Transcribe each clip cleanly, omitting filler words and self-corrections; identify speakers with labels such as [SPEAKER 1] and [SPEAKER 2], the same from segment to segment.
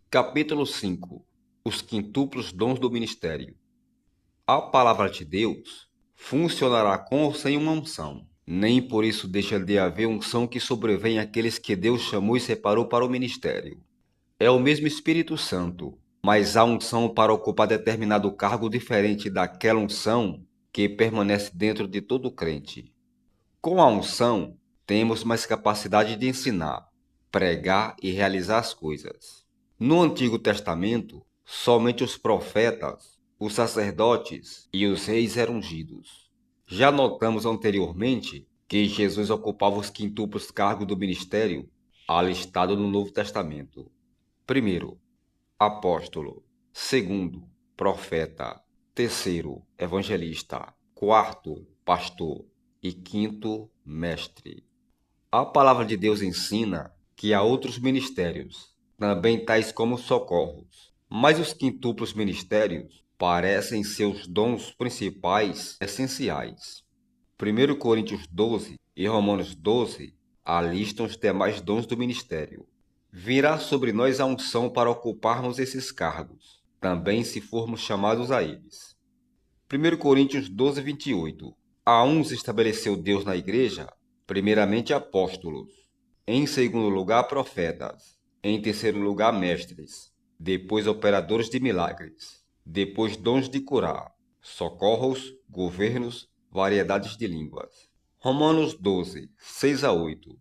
[SPEAKER 1] Capítulo 5. Os quintuplos dons do ministério. A palavra de Deus funcionará com ou sem uma unção. Nem por isso deixa de haver unção que sobrevém àqueles que Deus chamou e separou para o ministério. É o mesmo Espírito Santo, mas há unção para ocupar determinado cargo diferente daquela unção que permanece dentro de todo crente. Com a unção, temos mais capacidade de ensinar, pregar e realizar as coisas. No Antigo Testamento, somente os profetas, os sacerdotes e os reis eram ungidos. Já notamos anteriormente que Jesus ocupava os quintuplos cargos do ministério alistado no Novo Testamento. Primeiro, apóstolo. Segundo, profeta. Terceiro, evangelista. Quarto, pastor. E quinto, mestre. A palavra de Deus ensina que há outros ministérios, também tais como socorros. Mas os quintuplos ministérios parecem ser os dons principais essenciais. 1 Coríntios 12 e Romanos 12 alistam os demais dons do ministério. Virá sobre nós a unção para ocuparmos esses cargos, também se formos chamados a eles. 1 Coríntios 12, 28. A uns estabeleceu Deus na igreja, primeiramente apóstolos, em segundo lugar profetas, em terceiro lugar mestres, depois operadores de milagres, depois dons de curar, socorros, governos, variedades de línguas. Romanos 12, 6 a 8.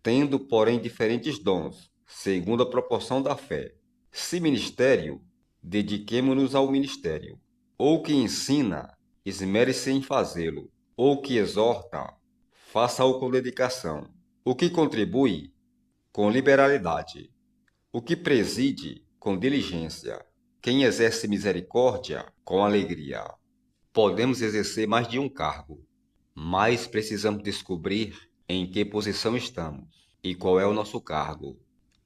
[SPEAKER 1] Tendo, porém, diferentes dons, segundo a proporção da fé. Se ministério, dediquemo-nos ao ministério. Ou que ensina, esmere-se em fazê-lo. Ou que exorta, faça-o com dedicação. O que contribui, com liberalidade. O que preside, com diligência. Quem exerce misericórdia, com alegria. Podemos exercer mais de um cargo, mas precisamos descobrir em que posição estamos e qual é o nosso cargo,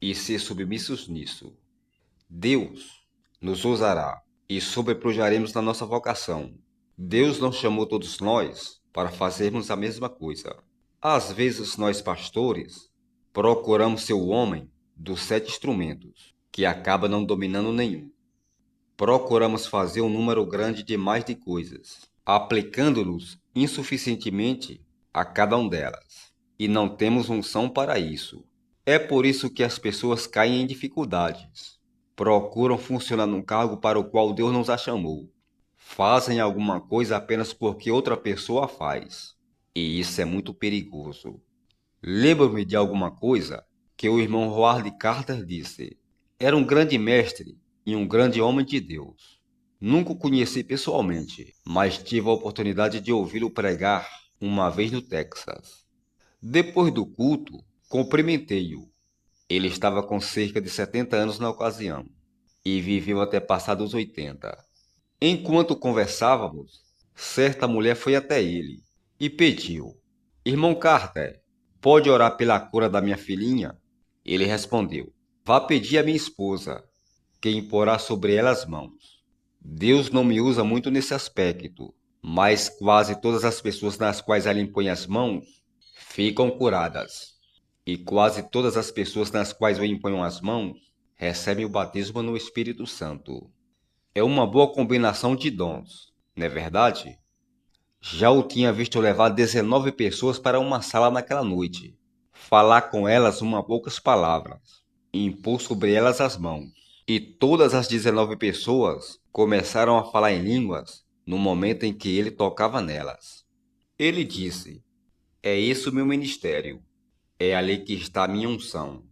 [SPEAKER 1] e ser submissos nisso. Deus nos usará e sobrepujaremos na nossa vocação. Deus não chamou todos nós para fazermos a mesma coisa. Às vezes nós, pastores, procuramos ser o homem dos 7 instrumentos, que acaba não dominando nenhum. Procuramos fazer um número grande demais de coisas, aplicando-nos insuficientemente a cada uma delas, e não temos unção para isso. É por isso que as pessoas caem em dificuldades. Procuram funcionar num cargo para o qual Deus nos a chamou. Fazem alguma coisa apenas porque outra pessoa faz. E isso é muito perigoso. Lembro-me de alguma coisa que o irmão Howard Carter disse. Era um grande mestre e um grande homem de Deus. Nunca o conheci pessoalmente, mas tive a oportunidade de ouvi-lo pregar uma vez no Texas. Depois do culto, cumprimentei-o. Ele estava com cerca de 70 anos na ocasião e viveu até passados os 80. Enquanto conversávamos, certa mulher foi até ele e pediu: Irmão Carter, pode orar pela cura da minha filhinha? Ele respondeu: Vá pedir à minha esposa, que imporá sobre ela as mãos. Deus não me usa muito nesse aspecto, mas quase todas as pessoas nas quais ela impõe as mãos ficam curadas. E quase todas as pessoas nas quais eu imponho as mãos recebem o batismo no Espírito Santo. É uma boa combinação de dons, não é verdade? Já o tinha visto levar 19 pessoas para uma sala naquela noite, falar com elas uma poucas palavras, e impor sobre elas as mãos. E todas as 19 pessoas começaram a falar em línguas no momento em que ele tocava nelas. Ele disse: É isso meu ministério. É ali que está a minha unção.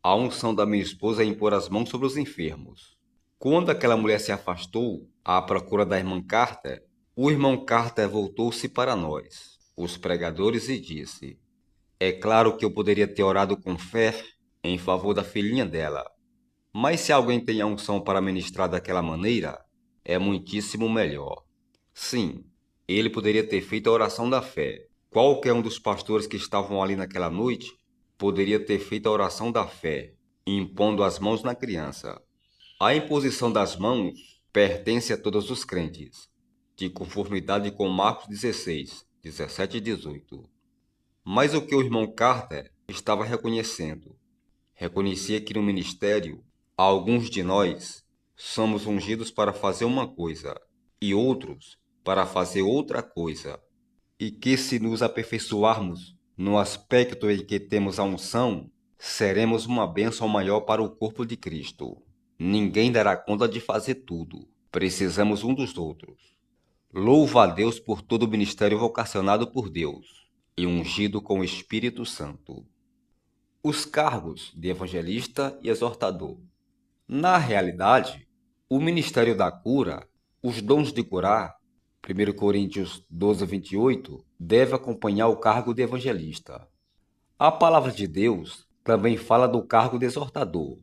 [SPEAKER 1] A unção da minha esposa é impor as mãos sobre os enfermos. Quando aquela mulher se afastou à procura da irmã Carter, o irmão Carter voltou-se para nós, os pregadores, e disse: É claro que eu poderia ter orado com fé em favor da filhinha dela, mas se alguém tem a unção para ministrar daquela maneira, é muitíssimo melhor. Sim, ele poderia ter feito a oração da fé. Qualquer um dos pastores que estavam ali naquela noite poderia ter feito a oração da fé, impondo as mãos na criança. A imposição das mãos pertence a todos os crentes, de conformidade com Marcos 16, 17 e 18. Mas o que o irmão Carter estava reconhecendo? Reconhecia que no ministério Alguns de nós somos ungidos para fazer uma coisa e outros para fazer outra coisa. E que se nos aperfeiçoarmos no aspecto em que temos a unção, seremos uma bênção maior para o corpo de Cristo. Ninguém dará conta de fazer tudo. Precisamos um dos outros. Louva a Deus por todo o ministério vocacionado por Deus e ungido com o Espírito Santo. Os cargos de evangelista e exortador. Na realidade, o ministério da cura, os dons de curar, 1 Coríntios 12, 28, deve acompanhar o cargo de evangelista. A palavra de Deus também fala do cargo de exortador.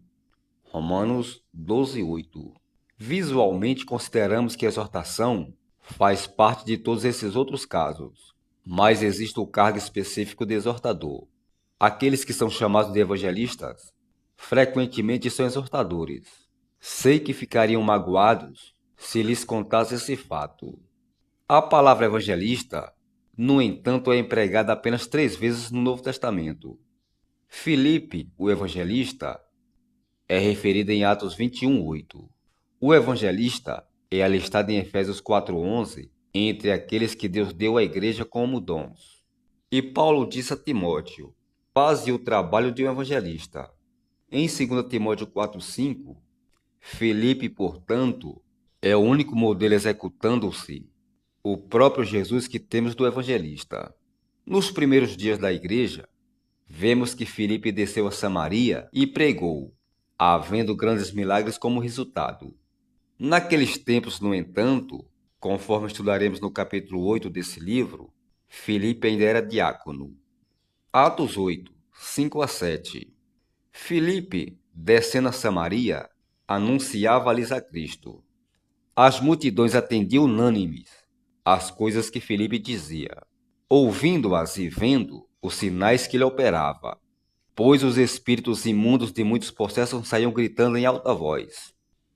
[SPEAKER 1] Romanos 12, 8. Visualmente, consideramos que a exortação faz parte de todos esses outros casos, mas existe o cargo específico de exortador. Aqueles que são chamados de evangelistas frequentemente são exortadores. Sei que ficariam magoados se lhes contasse esse fato. A palavra evangelista, no entanto, é empregada apenas 3 vezes no Novo Testamento. Filipe, o evangelista, é referido em Atos 21, 8. O evangelista é alistado em Efésios 4, 11, entre aqueles que Deus deu à igreja como dons. E Paulo disse a Timóteo: faze o trabalho de um evangelista. Em 2 Timóteo 4, 5, Filipe, portanto, é o único modelo executando-se o próprio Jesus que temos do evangelista. Nos primeiros dias da igreja, vemos que Filipe desceu a Samaria e pregou, havendo grandes milagres como resultado. Naqueles tempos, no entanto, conforme estudaremos no capítulo 8 desse livro, Filipe ainda era diácono. Atos 8, 5 a 7. Filipe, descendo a Samaria, anunciava-lhes a Cristo. As multidões atendiam unânimes às coisas que Filipe dizia, ouvindo-as e vendo os sinais que ele operava, pois os espíritos imundos de muitos possessos saíam gritando em alta voz,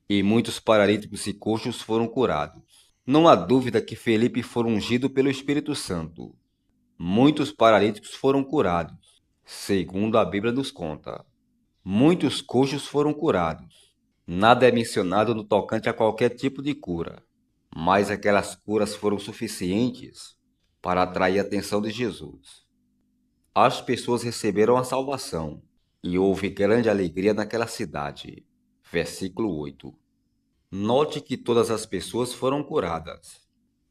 [SPEAKER 1] e muitos paralíticos e coxos foram curados. Não há dúvida que Filipe foi ungido pelo Espírito Santo. Muitos paralíticos foram curados, segundo a Bíblia nos conta. Muitos coxos foram curados. Nada é mencionado no tocante a qualquer tipo de cura, mas aquelas curas foram suficientes para atrair a atenção de Jesus. As pessoas receberam a salvação e houve grande alegria naquela cidade. Versículo 8. Note que todas as pessoas foram curadas.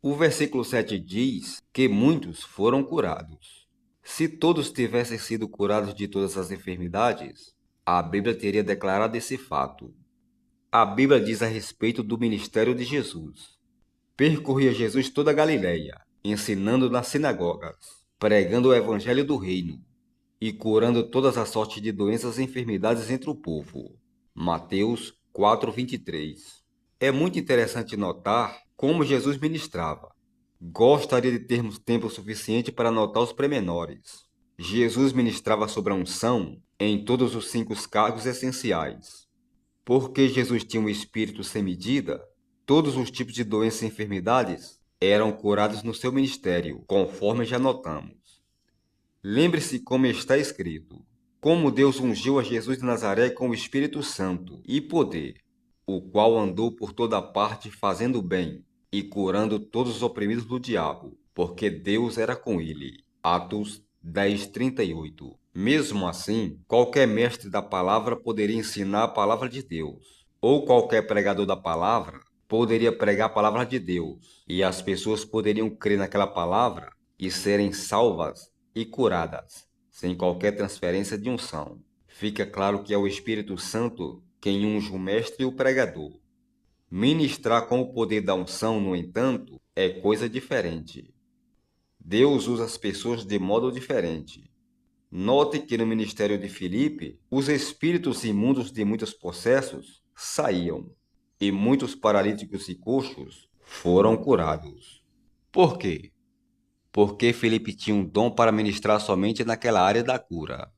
[SPEAKER 1] O versículo 7 diz que muitos foram curados. Se todos tivessem sido curados de todas as enfermidades, a Bíblia teria declarado esse fato. A Bíblia diz a respeito do ministério de Jesus. Percorria Jesus toda a Galileia, ensinando nas sinagogas, pregando o evangelho do reino e curando todas as sortes de doenças e enfermidades entre o povo. Mateus 4, 23. É muito interessante notar como Jesus ministrava. Gostaria de termos tempo suficiente para notar os pormenores. Jesus ministrava sobre a unção em todos os 5 cargos essenciais. Porque Jesus tinha um espírito sem medida, todos os tipos de doenças e enfermidades eram curados no seu ministério, conforme já notamos. Lembre-se como está escrito: como Deus ungiu a Jesus de Nazaré com o Espírito Santo e poder, o qual andou por toda parte fazendo bem e curando todos os oprimidos do diabo, porque Deus era com ele. Atos 10, 38. Mesmo assim, qualquer mestre da palavra poderia ensinar a palavra de Deus, ou qualquer pregador da palavra poderia pregar a palavra de Deus, e as pessoas poderiam crer naquela palavra e serem salvas e curadas, sem qualquer transferência de unção. Fica claro que é o Espírito Santo quem unge o mestre e o pregador. Ministrar com o poder da unção, no entanto, é coisa diferente. Deus usa as pessoas de modo diferente. Note que no ministério de Filipe, os espíritos imundos de muitos possessos saíam, e muitos paralíticos e coxos foram curados. Por quê? Porque Filipe tinha um dom para ministrar somente naquela área da cura.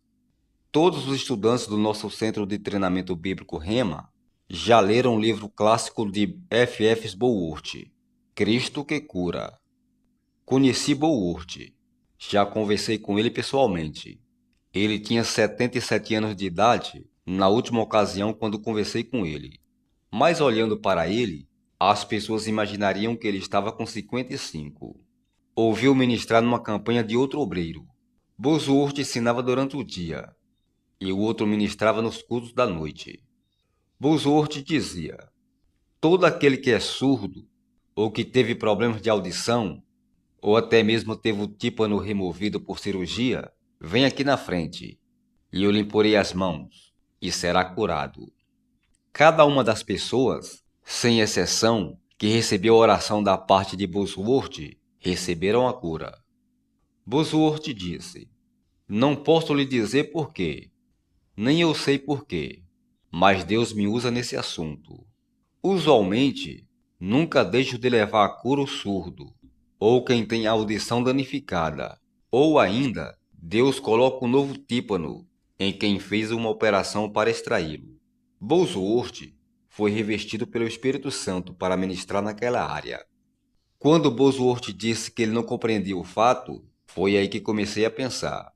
[SPEAKER 1] Todos os estudantes do nosso Centro de Treinamento Bíblico Rema já leram o livro clássico de F.F. Sboworth, Cristo que Cura. Conheci Boworth. Já conversei com ele pessoalmente. Ele tinha 77 anos de idade na última ocasião quando conversei com ele. Mas olhando para ele, as pessoas imaginariam que ele estava com 55. Ouviu ministrar numa campanha de outro obreiro. Bosworth ensinava durante o dia, e o outro ministrava nos cultos da noite. Bosworth dizia: todo aquele que é surdo, ou que teve problemas de audição, ou até mesmo teve o tímpano removido por cirurgia, vem aqui na frente, e eu lhe imporei as mãos, e será curado. Cada uma das pessoas, sem exceção, que recebeu a oração da parte de Bosworth, receberam a cura. Bosworth disse: não posso lhe dizer por quê, nem eu sei por quê, mas Deus me usa nesse assunto. Usualmente, nunca deixo de levar a cura o surdo, ou quem tem a audição danificada, ou ainda, Deus coloca um novo tímpano em quem fez uma operação para extraí-lo. Bosworth foi revestido pelo Espírito Santo para ministrar naquela área. Quando Bosworth disse que ele não compreendia o fato, foi aí que comecei a pensar.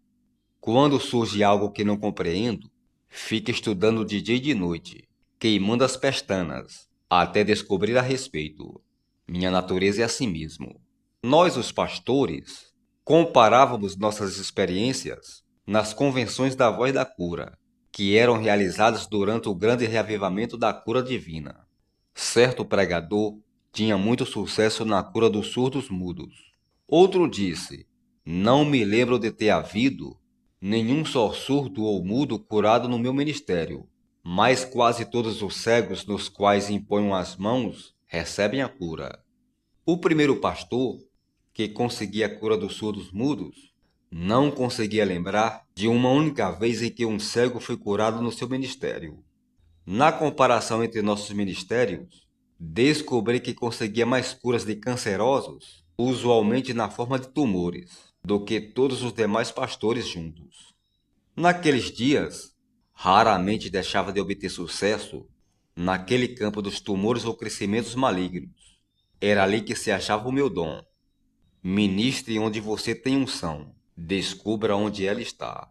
[SPEAKER 1] Quando surge algo que não compreendo, fico estudando de dia e de noite, queimando as pestanas, até descobrir a respeito. Minha natureza é assim mesmo. Nós, os pastores, comparávamos nossas experiências nas convenções da Voz da Cura, que eram realizadas durante o grande reavivamento da cura divina. Certo pregador tinha muito sucesso na cura dos surdos mudos. Outro disse: não me lembro de ter havido nenhum só surdo ou mudo curado no meu ministério, mas quase todos os cegos nos quais imponho as mãos recebem a cura. O primeiro pastor, que conseguia a cura dos surdos mudos, não conseguia lembrar de uma única vez em que um cego foi curado no seu ministério. Na comparação entre nossos ministérios, descobri que conseguia mais curas de cancerosos, usualmente na forma de tumores, do que todos os demais pastores juntos. Naqueles dias, raramente deixava de obter sucesso naquele campo dos tumores ou crescimentos malignos. Era ali que se achava o meu dom. Ministre onde você tem unção, descubra onde ela está.